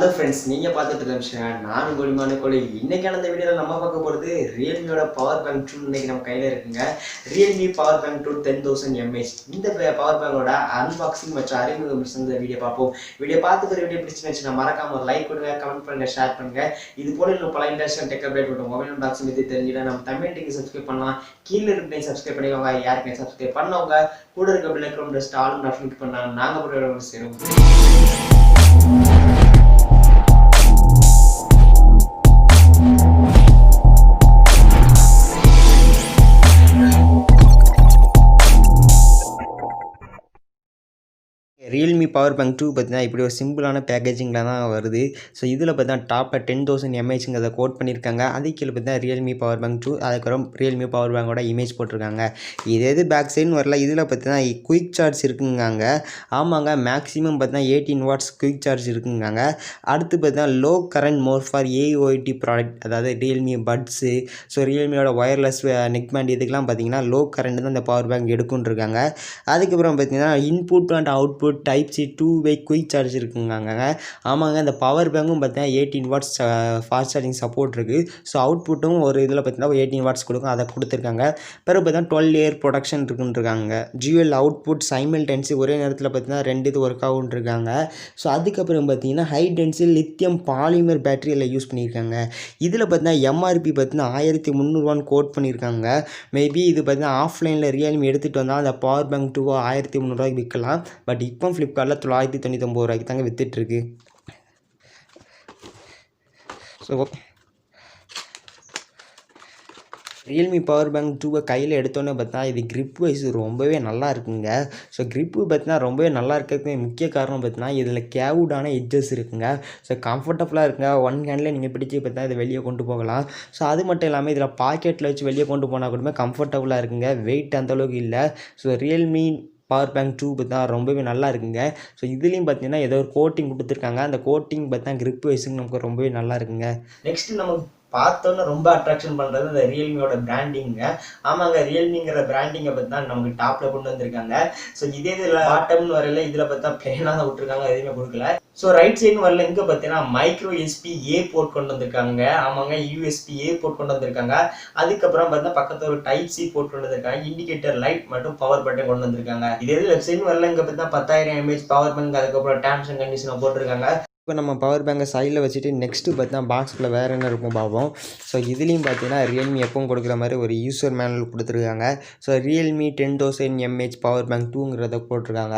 Hello friends, நீங்க பார்த்துட்டு இருக்க விஷயம் நான் கோலிமான கோலி. இன்னைக்கான இந்த வீடியோல நம்ம பார்க்க போறது Realmeயோட பவர் பேங்க் 2 இன்னைக்கு நம்ம கையில இருக்குங்க. Realme Powerbank 2 10000 mAh. இந்த பவர் பேங்கோட அன்பாக்சிங் மற்றும் அறிமுக இந்த வீடியோ பார்ப்போம். வீடியோ பார்த்துட்டு வீடியோ பிடிச்சிருந்துச்சுன்னா மறக்காம ஒரு லைக் கொடுங்க, கமெண்ட் பண்ணுங்க, ஷேர் பண்ணுங்க. இது போல இன்னும் பல இன்ட்ரெஸ்டிங் டெக் அப்டேட் மற்றும் மொபைல் அன்பாக்சிங் பத்தி தெரிஞ்சுக்க நம்ம தமிழ் டெக் சப்ஸ்கிரைப் பண்ணலாம். கீழ இருக்க சப்ஸ்கிரைப் பண்ணிக்கோங்க. யாருக்கு சப்ஸ்கிரைப் பண்ணவங்க கூட இருக்க bell icon press all click பண்ணா நாங்க போற சேரும். Realme Powerbank 2 பார்த்தீங்கன்னா இப்படி ஒரு சிம்பிளான பேக்கேஜிங்கில் தான் வருது. ஸோ இதில் பார்த்தீங்கன்னா டாப்பில் 10000 mAhங்கிறத கோட் பண்ணியிருக்காங்க. அதுக்கு கீழே பார்த்தீங்கன்னா Realme Powerbank 2 அதுக்கப்புறம் Realme Powerbankோட இமேஜ் போட்டிருக்காங்க. இது பேக் சைடுன்னு வரல. இதில் பார்த்தீங்கன்னா குயிக் சார்ஜ் இருக்குங்காங்க. ஆமாங்க, மேக்ஸிமம் பார்த்தீங்கன்னா 18 வாட்ஸ் குயிக் சார்ஜ் இருக்குங்காங்க. அடுத்து பார்த்தீங்கன்னா low current mode for AIoT product, அதாவது Realme பட்ஸு, ஸோ Realmeயோட ஒயர்லெஸ் நெக் பேண்ட் இதுக்கெல்லாம் பார்த்தீங்கன்னா லோ கரண்ட் தான் இந்த பவர் பேங்க் எடுக்குன்னு இருக்காங்க. அதுக்கப்புறம் பார்த்தீங்கன்னா input and output type C 2-வே குயிக் சார்ஜ் இருக்குங்காங்க. ஆமாங்க, இந்த பவர் பேங்கும் பார்த்தீங்கன்னா 18 வாட்ஸ் ஃபாஸ்ட் சார்ஜிங் சப்போர்ட் இருக்குது. ஸோ அவுட்புட்டும் ஒரு இதில் பார்த்தீங்கன்னா 18 வாட்ஸ் கொடுக்கும், அதை கொடுத்துருக்காங்க. பிறகு பார்த்தீங்கன்னா 12 லேயர் ப்ரொடக்ஷன் இருக்குன்னு இருக்காங்க. ஜியூஎல் அவுட்புட் சைமல்டென்சி ஒரே நேரத்தில் பார்த்தீங்கன்னா 2 இது ஒர்க் ஆகுன்னு இருக்காங்க. ஸோ அதுக்கப்புறம் பார்த்தீங்கன்னா ஹை டென்சி லித்தியம் பாலிமர் பேட்டரியில் யூஸ் பண்ணியிருக்காங்க. இதில் பார்த்தீங்கன்னா எம்ஆர்பி பார்த்தீங்கன்னா 1300 கோட் பண்ணியிருக்காங்க. மேபி இது பார்த்தீங்கன்னா ஆஃப்லைனில் ரியல்மி எடுத்துகிட்டு வந்தால் அந்த பவர் பேங்க் 2 1300 விற்கலாம். பட் இப்போ ஃப்ளிப்கார்ட்டில் 999 தாங்க வித்துட்ருக்கு. ஸோ Realme Powerbank 2 கையில் எடுத்தோன்னே பார்த்தா இது கிரிப் வைஸ் ரொம்பவே நல்லா இருக்குங்க. ஸோ கிரிப்பு பார்த்தீங்கன்னா ரொம்பவே நல்லா இருக்கிறதுக்கு முக்கிய காரணம் பார்த்தீங்கன்னா இதில் கேவுடான எட்ஜஸ் இருக்குங்க. ஸோ கம்ஃபர்டபுளாக இருக்குங்க. ஒன் ஹேண்டில் நீங்கள் பிடிச்சி பார்த்தா இதை வெளியே கொண்டு போகலாம். ஸோ அது மட்டும் இல்லாமல் இதில் பாக்கெட்டில் வச்சு வெளியே கொண்டு போனால் கூட கம்ஃபர்டபுளாக இருக்குங்க. வெயிட் அந்தளவுக்கு இல்லை. ஸோ Realme Powerbank 2 பார்த்தா ரொம்பவே நல்லா இருக்குங்க. ஸோ இதுலேயும் பார்த்தீங்கன்னா ஏதோ ஒரு கோட்டிங் கொடுத்துருக்காங்க. அந்த கோட்டிங் பார்த்தா கிரிப் வைஸுங்க நமக்கு ரொம்பவே நல்லா இருக்குங்க. நெக்ஸ்ட் நமக்கு பார்த்தோன்னு ரொம்ப அட்ராக்ஷன் பண்ணுறது இந்த ரியல்மியோட பிராண்டிங்க. ஆமாங்க, ரியல்மிங்கிற பிராண்டிங்கை பற்றி தான் நமக்கு டாப்பில் கொண்டு வந்திருக்காங்க. ஸோ இதே இதில் பாட்டம்னு வரல, இதில் பார்த்தா பிளேனாக தான் விட்டுருக்காங்க, எதுவுமே கொடுக்கல. ஸோ ரைட் சைடுன்னு வரல, இங்கே பார்த்தீங்கன்னா மைக்ரோ எஸ்பி ஏ போர்ட் கொண்டு வந்திருக்காங்க. ஆமாங்க, யூஎஸ்பி ஏ போர்ட் கொண்டு வந்திருக்காங்க. அதுக்கப்புறம் பார்த்தா பக்கத்தில் ஒரு டைப் சி போர்ட் கொண்டு வந்திருக்காங்க. இண்டிகேட்டர் லைட் மற்றும் பவர் பட்டன் கொண்டு வந்திருக்காங்க. இதே லெஃப்ட் சைடுன்னு வரல, இங்கே பார்த்தா 10000 mAh பவர் பேங்க், அதுக்கப்புறம் டேர்ம்ஸ் அண்ட் கண்டிஷனை போட்டிருக்காங்க. இப்போ நம்ம பவர் பேங்கை சைடில் வச்சுட்டு நெக்ஸ்ட்டு பார்த்தீங்கன்னா பாக்ஸில் வேறு என்ன இருக்கும் பார்ப்போம். ஸோ இதுலேயும் பார்த்தீங்கன்னா Realme எப்பவும் கொடுக்குற மாதிரி ஒரு யூசர் மேனுவல் கொடுத்துருக்காங்க. So Realme 10000 mAh power bank 2ங்கிறத போட்டிருக்காங்க.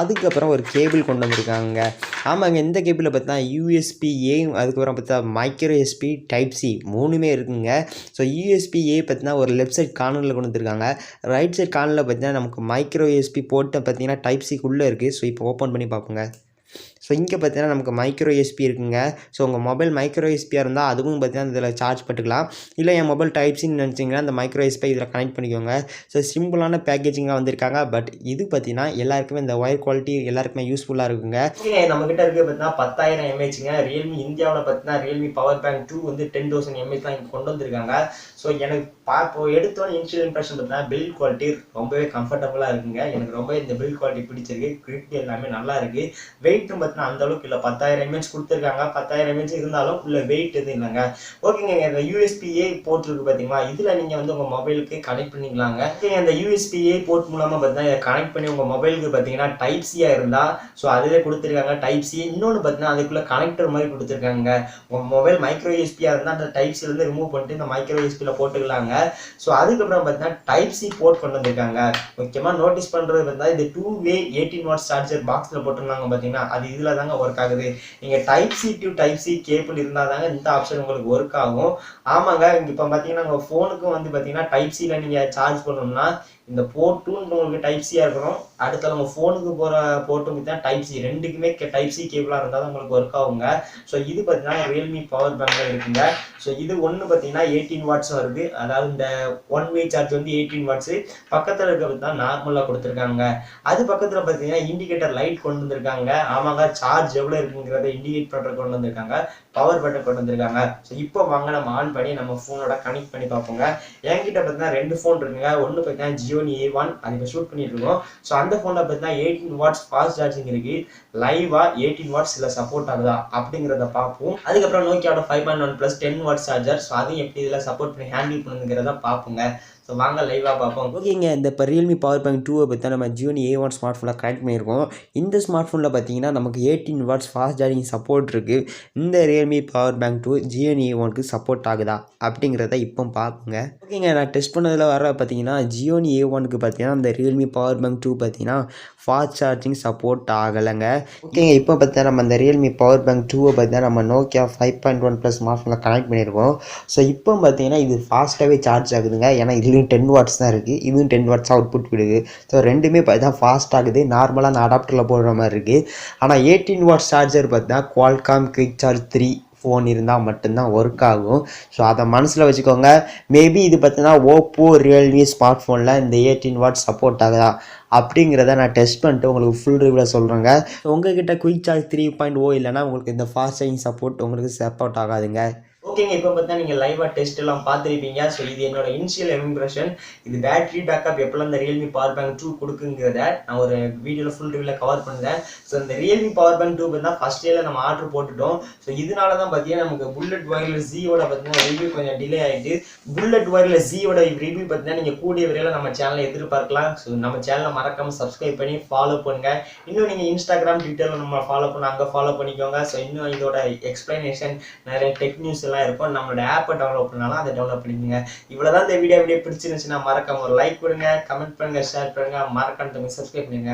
அதுக்கப்புறம் ஒரு கேபிள் கொண்டு வந்திருக்காங்க. ஆமாங்க, இந்த கேபிளில் பார்த்தா யூஎஸ்பி ஏ, அதுக்கப்புறம் பார்த்தா மைக்ரோ எஸ்பி டைப் சி 3மே இருக்குங்க. ஸோ யூஎஸ்பி ஏ பார்த்தீங்கன்னா ஒரு லெஃப்ட் சைட் கார்னரில் கொண்டு வந்திருக்காங்க. ரைட் சைட் கார்னரில் பார்த்தீங்கன்னா நமக்கு மைக்ரோ எஸ்பி போட்டு பார்த்தீங்கன்னா டைப் சிக்குள்ளே இருக்குது. ஸோ இப்போ ஓப்பன் பண்ணி பார்ப்போங்க. ஸோ இங்கே பார்த்தீங்கன்னா நமக்கு மைக்ரோ எஸ்பி இருக்குங்க. ஸோ உங்கள் மொபைல் மைக்ரோ எஸ்பியாக இருந்தால் அதுவும் பார்த்தீங்கன்னா இதில் சார்ஜ் பண்ணிக்கலாம். இல்லை என் மொபைல் டைப் சின்னு நினச்சிங்கன்னா அந்த மைக்ரோ எஸ்பி இதில் கனெக்ட் பண்ணிக்கோங்க. ஸோ சிம்பிளான பேக்கேஜிங்காக வந்திருக்காங்க. பட் இது பார்த்தீங்கன்னா எல்லாருக்குமே இந்த ஒயர் குவாலிட்டி எல்லாருக்குமே யூஸ்ஃபுல்லாக இருக்குங்க. நம்மக்கிட்ட இருக்குது பார்த்தீங்கன்னா 10000 mAhங்க. ரியல்மி இந்தியாவில் பார்த்தீங்கன்னா Realme Powerbank 2 வந்து 10000 mAh தான் இங்கே கொண்டு வந்திருக்காங்க. ஸோ எனக்கு எடுத்தோன்னு இனிஷியல் இம்ப்ரெஷன் பார்த்தீங்கன்னா பில்ட் குவாலிட்டி ரொம்பவே கம்ஃபர்டபுளாக இருக்குங்க. எனக்கு ரொம்ப இந்த பில்ட் குவாலிட்டி பிடிச்சிருக்கு. கிரிப் எல்லாமே நல்லா இருக்குது. வெயிட்டும் பார்த்தீங்கன்னா அந்த அளவுக்கு இல்லை. 10000 mAh கொடுத்துருக்காங்க. 10000 mAh இருந்தாலும் உள்ள வெயிட் எதுவும் இல்லைங்க. ஓகேங்க, இந்த யூஎஸ்பிஏ போர்ட் இருக்கு பார்த்தீங்களா, இதில் நீங்கள் வந்து உங்கள் மொபைலுக்கு கனெக்ட் பண்ணிக்கலாங்க. இந்த யூஎஸ்பிஏ போர்ட் மூலமாக பார்த்தீங்கன்னா கனெக்ட் பண்ணி உங்கள் மொபைலுக்கு பார்த்தீங்கன்னா டைப் சியாக இருந்தால் ஸோ அதிலே கொடுத்துருக்காங்க டைப் சி. இன்னொன்று பார்த்தீங்கன்னா அதுக்குள்ளே கனெக்டர் மாதிரி கொடுத்துருக்காங்க. உங்கள் மொபைல் மைக்ரோ யூஎஸ்பியாக இருந்தால் அந்த டைப் சிலேருந்து ரிமூவ் பண்ணிட்டு இந்த மைக்ரோ யூஎஸ்பியில் போட்டுக்கலாங்க. ஸோ அதுக்கப்புறம் பார்த்தீங்கன்னா டைப் சி போர்ட் கொண்டு வந்திருக்காங்க. முக்கியமாக நோட்டீஸ் பண்ணுறது பார்த்தா இது 2-வே 18 வாட்ஸ் சார்ஜர் பாக்ஸில் போட்டிருந்தாங்க பார்த்தீங்கன்னா, அது இதில் தாங்க ஒர்க் ஆகுது. நீங்கள் type C to type C cable இருந்தால் தாங்க இந்த ஆப்ஷன் உங்களுக்கு ஒர்க் ஆகும். ஆமாங்க, இங்கே இப்போ பார்த்தீங்கன்னா உங்கள் ஃபோனுக்கும் வந்து பார்த்தீங்கன்னா டைப் சியில் நீங்கள் சார்ஜ் பண்ணணும்னா இந்த போர்ட் 2 உங்களுக்கு டைப் சியாக இருக்கணும். அடுத்த உங்கள் ஃபோனுக்கு போகிற போர்ட்டும் பார்த்தீங்கன்னா டைப் சி, ரெண்டுக்குமே டைப் சி கேபிளாக இருந்தால் தான் உங்களுக்கு ஒர்க் ஆகுங்க. ஸோ இது பார்த்தீங்கன்னா Realme பவர் பேங்கில் இருக்குங்க. ஸோ இது ஒன்று பார்த்தீங்கன்னா 18 வாட்ஸ் வருது. அதாவது இந்த 1-வே சார்ஜ் வந்து 18 வாட்ஸு. பக்கத்தில் இருக்கிறது தான் நார்மலாக கொடுத்துருக்காங்க. அது பக்கத்தில் பார்த்தீங்கன்னா இண்டிகேட்டர் லைட் கொண்டு வந்திருக்காங்க. ஆமாங்க, சார்ஜ் எவ்வளோ இருக்குங்கிறத இண்டிகேட் பண்ணுற கொண்டு வந்திருக்காங்க. பவர் பட்டன் கொண்டு வந்திருக்காங்க. ஸோ இப்போ வாங்க நம்ம ஆன் பண்ணி நம்ம ஃபோனோட கனெக்ட் பண்ணி பார்ப்போங்க. என்கிட்ட பார்த்தீங்கன்னா 2 ஃபோன் இருக்குங்க. ஒன்று பார்த்தீங்கன்னா ஜியோனி A1 அது இப்போ ஷூட் பண்ணிட்டு இருக்கோம். ஸோ அந்த ஃபோனில் பார்த்தீங்கன்னா 18 வாட்ஸ் ஃபாஸ்ட் சார்ஜிங் இருக்கு. லைவா 18 வாட்ஸ் இதில் சப்போர்ட் ஆகுதா அப்படிங்கிறத பார்ப்போம். அதுக்கப்புறம் நோக்கியாவோட 5.1 ப்ளஸ் 10 வாட் சார்ஜர். ஸோ அதையும் எப்படி இதில் சப்போர்ட் பண்ணி ஹேண்டில் பண்ணுங்கிறத பார்ப்போங்க. ஸோ வாங்க லைவாக பார்ப்போம். ஓகேங்க, இந்த இப்போ ரியல்மி பவர் பேங்க் 2 பற்றி நம்ம ஜியோனி A1 ஸ்மார்ட் ஃபோனில் கனெக்ட் பண்ணியிருக்கோம். இந்த ஸ்மார்ட் ஃபோனில் பார்த்தீங்கன்னா நமக்கு 18 வாட்ஸ் ஃபாஸ்ட் சார்ஜிங் சப்போர்ட் இருக்குது. இந்த ரியல்மி பவர் பேங்க் 2 ஜியோனி A1க்கு சப்போர்ட் ஆகுதா அப்படிங்கிறத இப்போ பார்ப்போங்க. ஓகேங்க, நான் டெஸ்ட் பண்ணதில் வர பார்த்தீங்கன்னா ஜியோனி A1க்கு பார்த்தீங்கன்னா இந்த ரியல்மி பவர் பேங்க் 2 பார்த்தீங்கன்னா ஃபாஸ்ட் சார்ஜிங் சப்போர்ட் ஆகலைங்க. ஓகேங்க, இப்போ பார்த்தா நம்ம இந்த ரியல்மி பவர் பேங்க் 2 பார்த்தீங்கன்னா நம்ம நோக்கியா 5.1 ப்ளஸ் ஸ்மார்ட் ஃபோனில் கனெக்ட் பண்ணியிருக்கோம். ஸோ இப்போ பார்த்தீங்கன்னா இது ஃபாஸ்ட்டாகவே சார்ஜ் ஆகுதுங்க. ஏன்னா இதுலேயும் 10 வாட்ஸ் தான் இருக்குது, இதுவும் 10 வாட்ஸ் அவுட்புட் விடுது. ஸோ ரெண்டுமே பார்த்தா ஃபாஸ்ட் ஆகுது. நார்மலாக நான் அடாப்டரில் போடுற மாதிரி இருக்குது. ஆனால் 18 வாட்ஸ் சார்ஜர் பார்த்தீங்கன்னா குவால்காம் குயிக் சார்ஜ் 3 ஃபோன் இருந்தால் மட்டும்தான் ஒர்க் ஆகும். ஸோ அதை மனசில் வச்சுக்கோங்க. மேபி இது பார்த்தீங்கன்னா ஓப்போ ரியல்மி ஸ்மார்ட் ஃபோனில் இந்த 18 வாட்ஸ் சப்போர்ட் ஆகுதா அப்படிங்கிறத நான் டெஸ்ட் பண்ணிட்டு உங்களுக்கு ஃபுல் ரிவ்யூவில் சொல்கிறேங்க. உங்கள்கிட்ட குயிக் சார்ஜ் 3.0 இல்லைனா உங்களுக்கு இந்த ஃபாஸ்ட் சார்ஜிங் சப்போர்ட் உங்களுக்கு சப்போர்ட் ஆகாதுங்க. ஓகேங்க, இப்போ பார்த்தா நீங்கள் லைவாக டெஸ்ட் எல்லாம் பார்த்துருப்பீங்க. ஸோ இது என்னோட இனிஷியல் இம்ப்ரெஷன். இது பேட்டரி பேக்கப் எப்போல்லாம் இந்த ரியல்மி பவர் பேங்க் 2 கொடுக்குங்கிறத நான் ஒரு வீடியோவில் ஃபுல் ரிவ்யூவில் கவர் பண்ணுறேன். ஸோ இந்த ரியல்மி பவர் பேங்க் 2 பார்த்தா ஃபஸ்ட் டேல நம்ம ஆர்டர் போட்டுட்டோம். ஸோ இதனால தான் பார்த்தீங்கன்னா நமக்கு புல்லட் ஒயர்லெஸ் ஜியோட பார்த்தீங்கன்னா ரிவ்யூ கொஞ்சம் டிலே ஆகிட்டு. புல்லட் ஒயர்லெஸ் ஜியோட ரிவ்யூ பார்த்தீங்கன்னா நீங்கள் கூடிய விரைவில் நம்ம சேனலை எதிர்பார்க்கலாம். ஸோ நம்ம சேனலை மறக்காமல் சப்ஸ்கிரைப் பண்ணி ஃபாலோ பண்ணுங்கள். இன்னும் நீங்கள் இன்ஸ்டாகிராம் ட்விட்டரில் நம்ம ஃபாலோ பண்ண அங்கே ஃபாலோ பண்ணிக்கோங்க. ஸோ இன்னும் இதோட எக்ஸ்பிளனேஷன் நிறைய டெக் நியூஸ் இருக்கும். நம்மளோட ஆப்பை டவுன்லோட் பண்ணாலும் அதை டவுன்லோட் பண்ணிக்கோங்க. இவ்வளவுதான் இந்த வீடியோ பிடிச்சிருந்துச்சுன்னா மறக்காம ஒரு லைக் கொடுங்க, கமெண்ட் பண்ணுங்க, ஷேர் பண்ணுங்க, மறக்காம சப்ஸ்கிரைப் பண்ணுங்க.